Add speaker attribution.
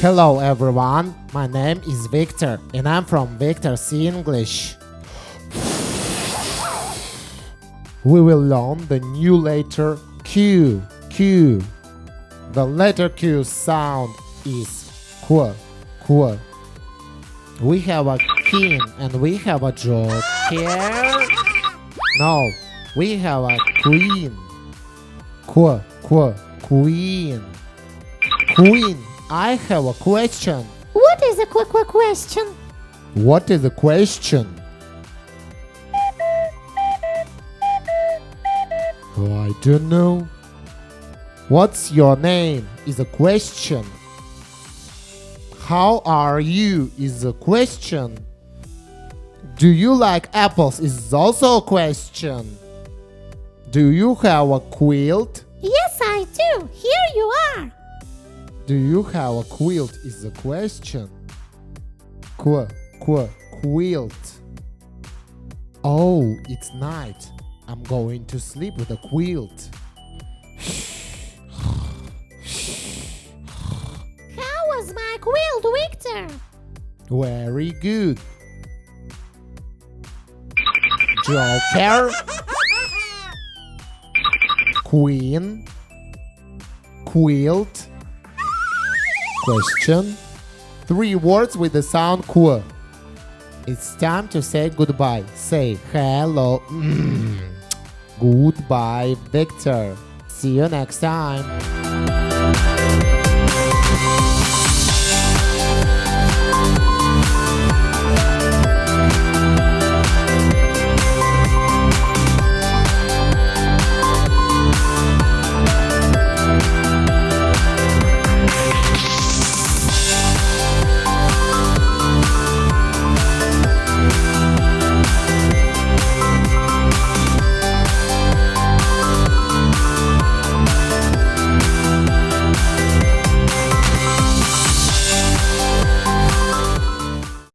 Speaker 1: Hello everyone, my name is Viktor and I'm from Viktor C English. We will learn the new letter Q. The letter Q sound is Q. We have a king and we have a joker. No, we have a queen. Queen. I have a question.
Speaker 2: What is a question?
Speaker 1: What is the question? Oh, I don't know. What's your name is a question. How are you is a question. Do you like apples is also a question. Do you have a quilt?
Speaker 2: Yes, I do. Here you are.
Speaker 1: Do you have a quilt is a question. Quilt. Oh, it's night. I'm going to sleep with a quilt.
Speaker 2: How was my quilt, Viktor?
Speaker 1: Very good. Joker. Queen. Quilt. Question. 3 words with the sound Q. It's time to say goodbye. Say hello. Goodbye, Viktor. See you next time.